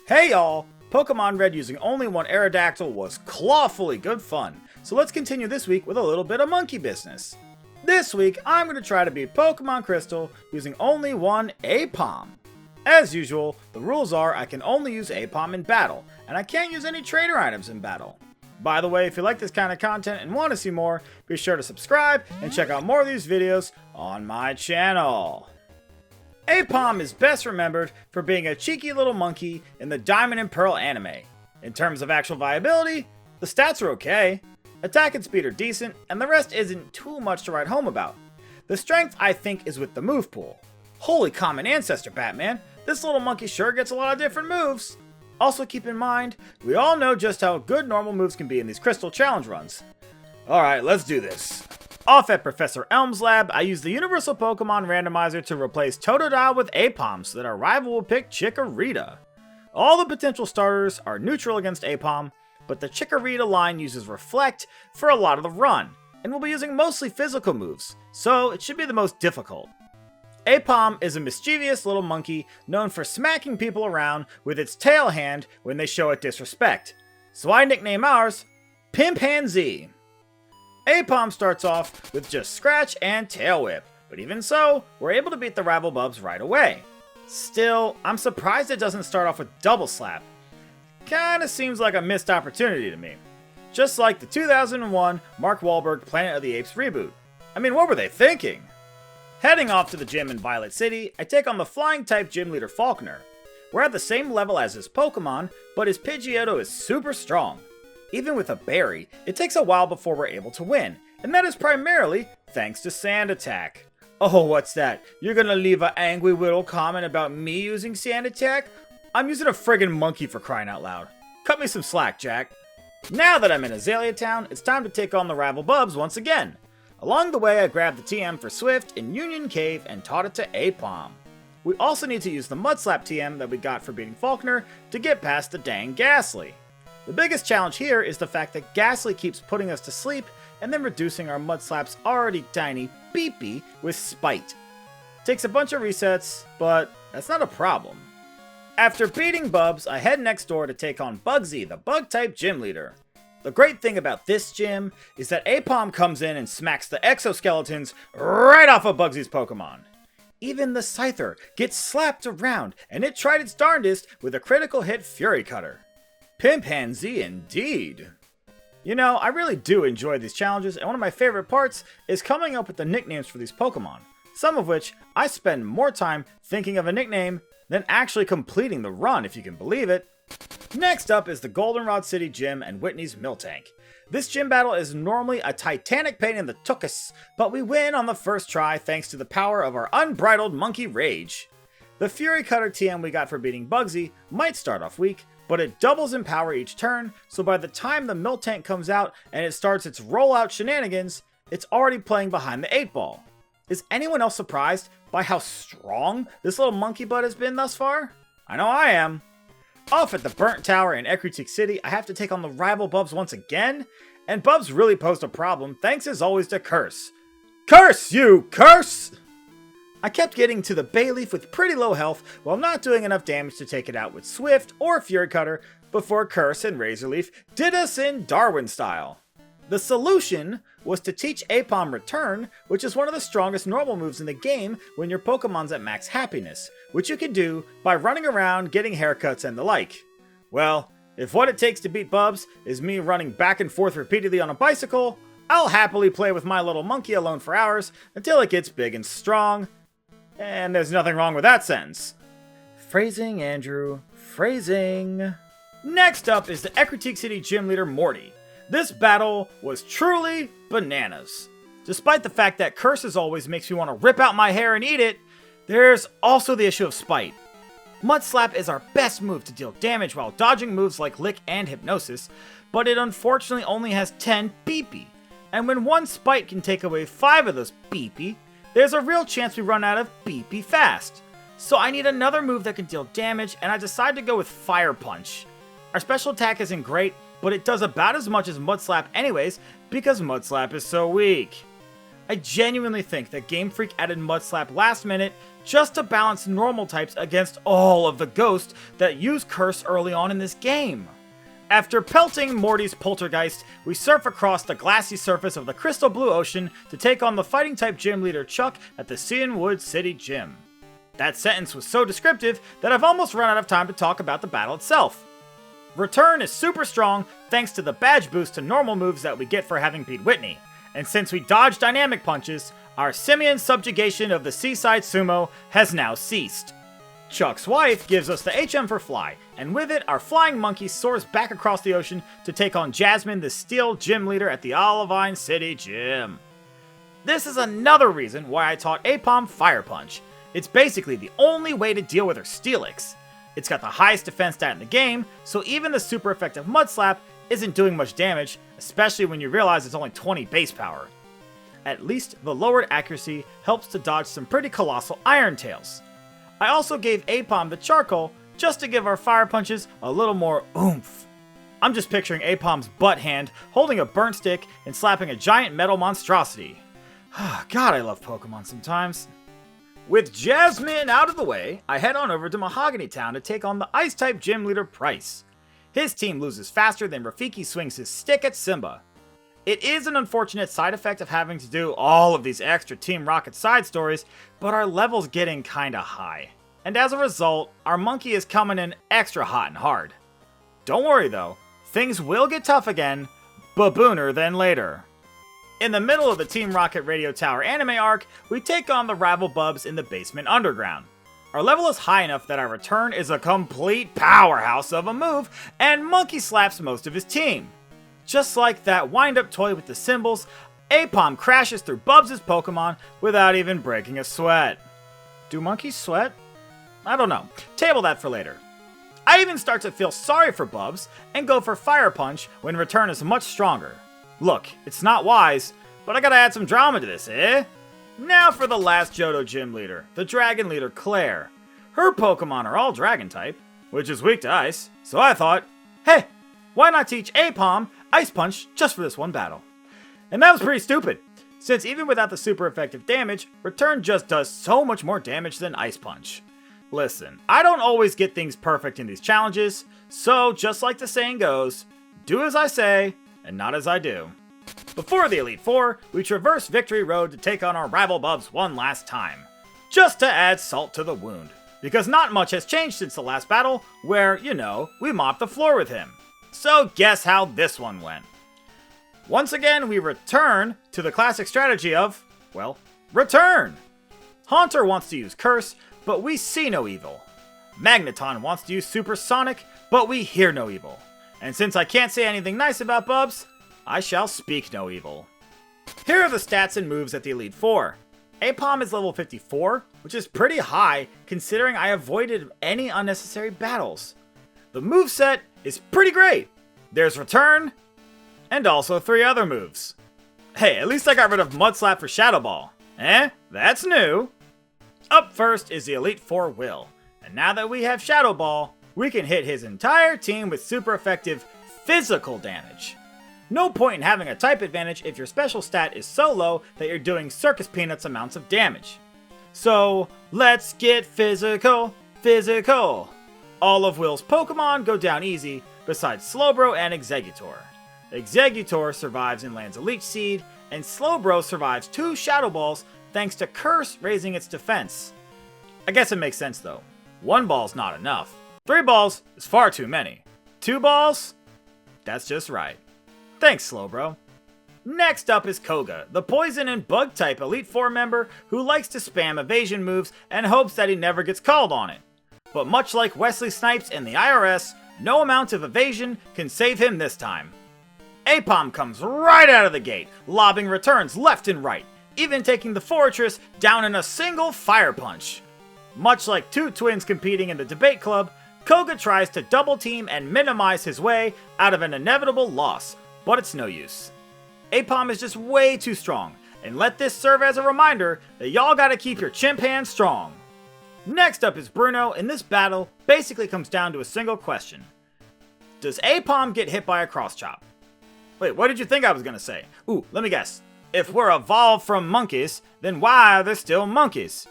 Hey y'all! Pokemon Red using only one Aerodactyl was clawfully good fun, so let's continue this week with a little bit of monkey business. This week, I'm going to try to beat Pokemon Crystal using only one Aipom. As usual, the rules are I can only use Aipom in battle, and I can't use any trainer items in battle. By the way, if you like this kind of content and want to see more, be sure to subscribe and check out more of these videos on my channel. Aipom is best remembered for being a cheeky little monkey in the Diamond and Pearl anime. In terms of actual viability, the stats are okay, attack and speed are decent, and the rest isn't too much to write home about. The strength, I think, is with the move pool. Holy common ancestor, Batman, this little monkey sure gets a lot of different moves. Also keep in mind, we all know just how good normal moves can be in these Crystal Challenge runs. Alright, let's do this. Off at Professor Elm's lab, I use the Universal Pokemon Randomizer to replace Totodile with Aipom so that our rival will pick Chikorita. All the potential starters are neutral against Aipom, but the Chikorita line uses Reflect for a lot of the run, and will be using mostly physical moves, so it should be the most difficult. Aipom is a mischievous little monkey known for smacking people around with its tail hand when they show it disrespect, so I nickname ours Pimpanzee. Aipom starts off with just Scratch and Tail Whip, but even so, we're able to beat the rival Bubs right away. Still, I'm surprised it doesn't start off with Double Slap. Kinda seems like a missed opportunity to me. Just like the 2001 Mark Wahlberg Planet of the Apes reboot. I mean, what were they thinking? Heading off to the gym in Violet City, I take on the flying type gym leader Faulkner. We're at the same level as his Pokemon, but his Pidgeotto is super strong. Even with a berry, it takes a while before we're able to win, and that is primarily thanks to Sand Attack. Oh, what's that? You're gonna leave an angry little comment about me using Sand Attack? I'm using a friggin' monkey for crying out loud. Cut me some slack, Jack. Now that I'm in Azalea Town, it's time to take on the rival Bubs once again. Along the way, I grabbed the TM for Swift in Union Cave and taught it to Aipom. We also need to use the Mudslap TM that we got for beating Faulkner to get past the dang Ghastly. The biggest challenge here is the fact that Ghastly keeps putting us to sleep and then reducing our Mudslap's already tiny beepy with Spite. Takes a bunch of resets, but that's not a problem. After beating Bubs, I head next door to take on Bugsy, the Bug-type gym leader. The great thing about this gym is that Aipom comes in and smacks the exoskeletons right off of Bugsy's Pokemon. Even the Scyther gets slapped around, and it tried its darndest with a critical hit Fury Cutter. Pimpanzee indeed. You know, I really do enjoy these challenges, and one of my favorite parts is coming up with the nicknames for these Pokemon, some of which I spend more time thinking of a nickname than actually completing the run, if you can believe it. Next up is the Goldenrod City Gym and Whitney's Miltank. This gym battle is normally a titanic pain in the tuchus, but we win on the first try thanks to the power of our unbridled monkey rage. The Fury Cutter TM we got for beating Bugsy might start off weak, but it doubles in power each turn, so by the time the Miltank comes out and it starts its rollout shenanigans, it's already playing behind the 8-ball. Is anyone else surprised by how strong this little monkey butt has been thus far? I know I am. Off at the Burnt Tower in Ecruteak City, I have to take on the rival Bubs once again, and Bubs really posed a problem thanks as always to Curse. Curse, you curse! I kept getting to the Bayleaf with pretty low health while not doing enough damage to take it out with Swift or Fury Cutter before Curse and Razorleaf did us in Darwin style. The solution was to teach Aipom Return, which is one of the strongest normal moves in the game when your Pokemon's at max happiness, which you can do by running around, getting haircuts, and the like. Well, if what it takes to beat Bubs is me running back and forth repeatedly on a bicycle, I'll happily play with my little monkey alone for hours until it gets big and strong. And there's nothing wrong with that sentence. Phrasing, Andrew. Phrasing. Next up is the Ecruteak City Gym Leader Morty. This battle was truly bananas. Despite the fact that Curses always makes me want to rip out my hair and eat it, there's also the issue of Spite. Mudslap is our best move to deal damage while dodging moves like Lick and Hypnosis, but it unfortunately only has 10 beepy. And when one Spite can take away 5 of those beepy, there's a real chance we run out of beepy fast. So I need another move that can deal damage, and I decide to go with Fire Punch. Our special attack isn't great, but it does about as much as Mudslap anyways, because Mudslap is so weak. I genuinely think that Game Freak added Mud Slap last minute just to balance normal types against all of the ghosts that use Curse early on in this game. After pelting Morty's Poltergeist, we surf across the glassy surface of the crystal blue ocean to take on the fighting type gym leader Chuck at the Cianwood City Gym. That sentence was so descriptive that I've almost run out of time to talk about the battle itself. Return is super strong thanks to the badge boost to normal moves that we get for having beat Whitney, and since we dodge dynamic punches, our simian subjugation of the Seaside Sumo has now ceased. Chuck's wife gives us the HM for Fly, and with it, our flying monkey soars back across the ocean to take on Jasmine, the steel gym leader at the Olivine City Gym. This is another reason why I taught Aipom Fire Punch. It's basically the only way to deal with her Steelix. It's got the highest defense stat in the game, so even the super effective Mud Slap isn't doing much damage, especially when you realize it's only 20 base power. At least the lowered accuracy helps to dodge some pretty colossal Iron Tails. I also gave Aipom the charcoal just to give our fire punches a little more oomph. I'm just picturing Aipom's butt hand holding a burnt stick and slapping a giant metal monstrosity. God, I love Pokemon sometimes. With Jasmine out of the way, I head on over to Mahogany Town to take on the Ice-type gym leader Price. His team loses faster than Rafiki swings his stick at Simba. It is an unfortunate side effect of having to do all of these extra Team Rocket side stories, but our level's getting kinda high. And as a result, our monkey is coming in extra hot and hard. Don't worry though, things will get tough again, babooner than later. In the middle of the Team Rocket Radio Tower anime arc, we take on the rival Bubs in the basement underground. Our level is high enough that our return is a complete powerhouse of a move, and monkey slaps most of his team. Just like that wind-up toy with the symbols, Aipom crashes through Bubs' Pokemon without even breaking a sweat. Do monkeys sweat? I don't know. Table that for later. I even start to feel sorry for Bubs and go for Fire Punch when return is much stronger. Look, it's not wise, but I gotta add some drama to this, eh? Now for the last Johto gym leader, the dragon leader Claire. Her Pokemon are all dragon type, which is weak to ice, so I thought, hey, why not teach Aipom Ice Punch just for this one battle? And that was pretty stupid, since even without the super effective damage, Return just does so much more damage than Ice Punch. Listen, I don't always get things perfect in these challenges, so just like the saying goes, do as I say, and not as I do. Before the Elite Four, we traverse Victory Road to take on our rival Bubs one last time. Just to add salt to the wound, because not much has changed since the last battle, where, you know, we mopped the floor with him. So guess how this one went. Once again, we return to the classic strategy of, well, return! Haunter wants to use Curse, but we see no evil. Magneton wants to use Supersonic, but we hear no evil. And since I can't say anything nice about Bubs, I shall speak no evil. Here are the stats and moves at the Elite Four. Aipom is level 54, which is pretty high considering I avoided any unnecessary battles. The moveset is pretty great. There's Return, and also 3 other moves. Hey, at least I got rid of Mud Slap for Shadow Ball. That's new. Up first is the Elite Four Will, and now that we have Shadow Ball, we can hit his entire team with super effective physical damage. No point in having a type advantage if your special stat is so low that you're doing Circus Peanuts amounts of damage. So, let's get physical. All of Will's Pokemon go down easy, besides Slowbro and Exeggutor. Exeggutor survives and lands a Leech Seed, and Slowbro survives 2 Shadow Balls thanks to Curse raising its defense. I guess it makes sense though. 1 ball's not enough. 3 balls is far too many. 2 balls? That's just right. Thanks, Slowbro. Next up is Koga, the Poison and Bug type Elite Four member who likes to spam evasion moves and hopes that he never gets called on it. But much like Wesley Snipes and the IRS, no amount of evasion can save him this time. Aipom comes right out of the gate, lobbing returns left and right, even taking the Fortress down in a single Fire Punch. Much like 2 twins competing in the debate club, Koga tries to double team and minimize his way out of an inevitable loss, but it's no use. Aipom is just way too strong, and let this serve as a reminder that y'all gotta keep your chimp hands strong. Next up is Bruno, and this battle basically comes down to a single question. Does Aipom get hit by a cross chop? Wait, what did you think I was gonna say? Ooh, let me guess. If we're evolved from monkeys, then why are there still monkeys?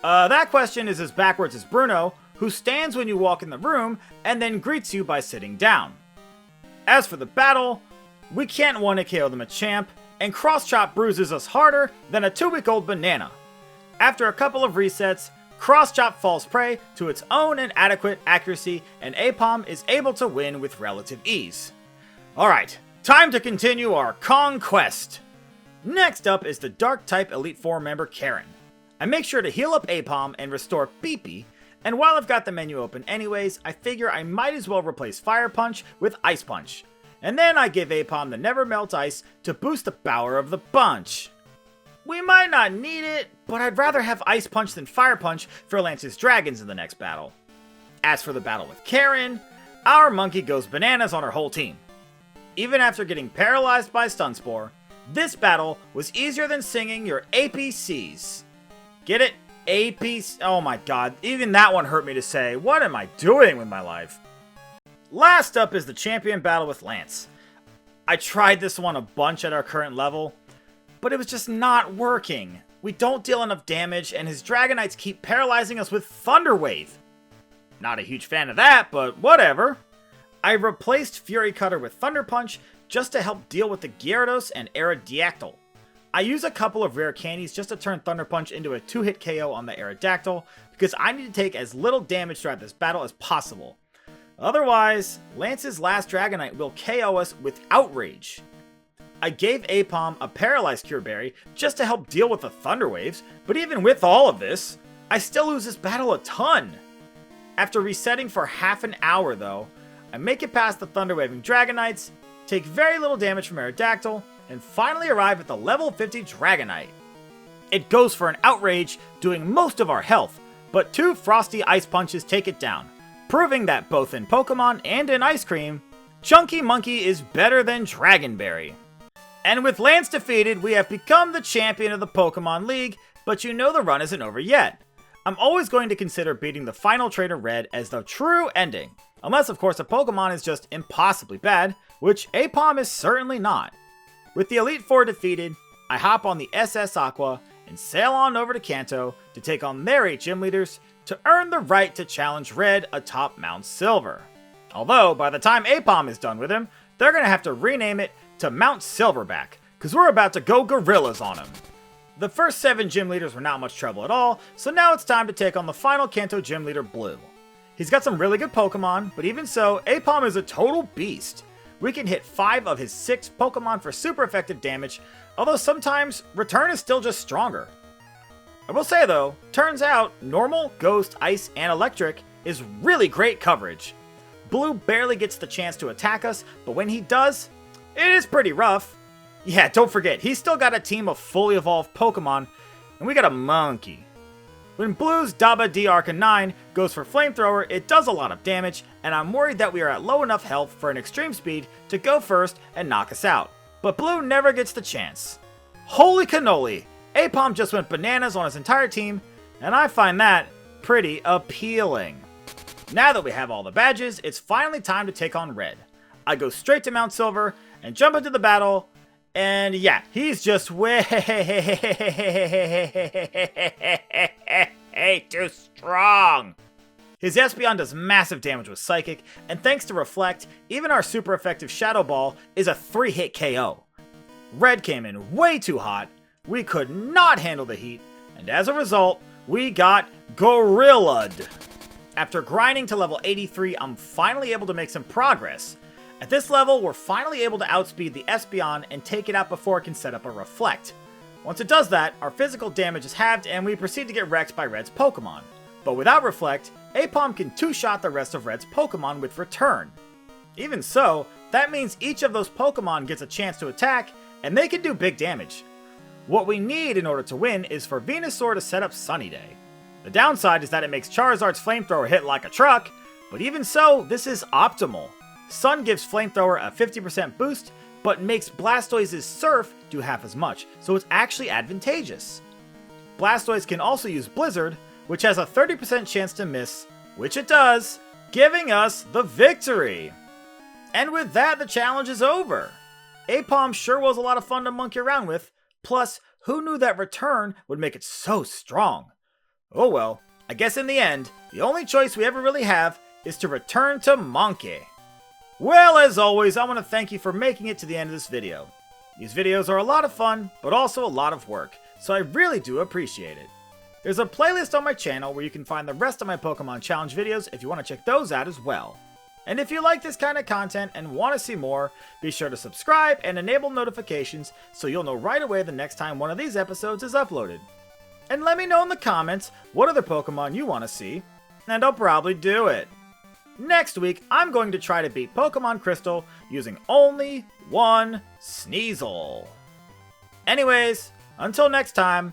That question is as backwards as Bruno, who stands when you walk in the room and then greets you by sitting down. As for the battle, we can't one-hit KO the Machamp, and Cross Chop bruises us harder than a 2-week-old banana. After a couple of resets, Cross Chop falls prey to its own inadequate accuracy, and Aipom is able to win with relative ease. Alright, time to continue our conquest! Next up is the Dark-type Elite Four member Karen. I make sure to heal up Aipom and restore Beepy, and while I've got the menu open anyways, I figure I might as well replace Fire Punch with Ice Punch. And then I give Aipom the Never Melt Ice to boost the power of the bunch. We might not need it, but I'd rather have Ice Punch than Fire Punch for Lance's Dragons in the next battle. As for the battle with Karen, our monkey goes bananas on her whole team. Even after getting paralyzed by Stun Spore, this battle was easier than singing your APCs. Get it? APC? Oh my god, even that one hurt me to say. What am I doing with my life? Last up is the champion battle with Lance. I tried this one a bunch at our current level, but it was just not working. We don't deal enough damage, and his Dragonites keep paralyzing us with Thunder Wave. Not a huge fan of that, but whatever. I replaced Fury Cutter with Thunder Punch just to help deal with the Gyarados and Aerodactyl. I use a couple of rare candies just to turn Thunder Punch into a 2-hit KO on the Aerodactyl, because I need to take as little damage throughout this battle as possible. Otherwise, Lance's last Dragonite will KO us with Outrage. I gave Aipom a Paralyzed Cure Berry just to help deal with the Thunder Waves, but even with all of this, I still lose this battle a ton. After resetting for half an hour though, I make it past the Thunder Waving Dragonites, take very little damage from Aerodactyl, and finally arrive at the level 50 Dragonite. It goes for an Outrage, doing most of our health, but 2 Frosty Ice Punches take it down, proving that both in Pokemon and in Ice Cream, Chunky Monkey is better than Dragonberry. And with Lance defeated, we have become the champion of the Pokemon League, but you know the run isn't over yet. I'm always going to consider beating the final trainer Red as the true ending, unless of course a Pokemon is just impossibly bad, which Aipom is certainly not. With the Elite Four defeated, I hop on the SS Aqua and sail on over to Kanto to take on their 8 gym leaders to earn the right to challenge Red atop Mount Silver. Although, by the time Aipom is done with him, they're gonna have to rename it to Mount Silverback, cause we're about to go gorillas on him. The first 7 gym leaders were not much trouble at all, so now it's time to take on the final Kanto gym leader, Blue. He's got some really good Pokemon, but even so, Aipom is a total beast. We can hit 5 of his 6 Pokemon for super effective damage, although sometimes Return is still just stronger. I will say though, turns out Normal, Ghost, Ice, and Electric is really great coverage. Blue barely gets the chance to attack us, but when he does, it is pretty rough. Yeah, don't forget, he's still got a team of fully evolved Pokemon, and we got a monkey. When Blue's Daba D Arcanine goes for Flamethrower, it does a lot of damage, and I'm worried that we are at low enough health for an Extreme Speed to go first and knock us out. But Blue never gets the chance. Holy cannoli! Aipom just went bananas on his entire team, and I find that pretty appealing. Now that we have all the badges, it's finally time to take on Red. I go straight to Mount Silver and jump into the battle, and yeah, he's just way too strong. His Espeon does massive damage with Psychic, and thanks to Reflect, even our super effective Shadow Ball is a 3-hit KO. Red came in way too hot, we could not handle the heat, and as a result, we got Gorilla'd. After grinding to level 83, I'm finally able to make some progress. At this level, we're finally able to outspeed the Espeon and take it out before it can set up a Reflect. Once it does that, our physical damage is halved and we proceed to get wrecked by Red's Pokemon. But without Reflect, Aipom can 2-shot the rest of Red's Pokemon with Return. Even so, that means each of those Pokemon gets a chance to attack, and they can do big damage. What we need in order to win is for Venusaur to set up Sunny Day. The downside is that it makes Charizard's Flamethrower hit like a truck, but even so, this is optimal. Sun gives Flamethrower a 50% boost, but makes Blastoise's Surf do half as much, so it's actually advantageous. Blastoise can also use Blizzard, which has a 30% chance to miss, which it does, giving us the victory. And with that, the challenge is over. Aipom sure was a lot of fun to monkey around with, Plus, who knew that return would make it so strong? Oh well, I guess in the end, the only choice we ever really have is to return to Monkey. Well, as always, I want to thank you for making it to the end of this video. These videos are a lot of fun, but also a lot of work, so I really do appreciate it. There's a playlist on my channel where you can find the rest of my Pokemon Challenge videos if you want to check those out as well. And if you like this kind of content and want to see more, be sure to subscribe and enable notifications so you'll know right away the next time one of these episodes is uploaded. And let me know in the comments what other Pokemon you want to see, and I'll probably do it. Next week, I'm going to try to beat Pokemon Crystal using only one Sneasel. Anyways, until next time,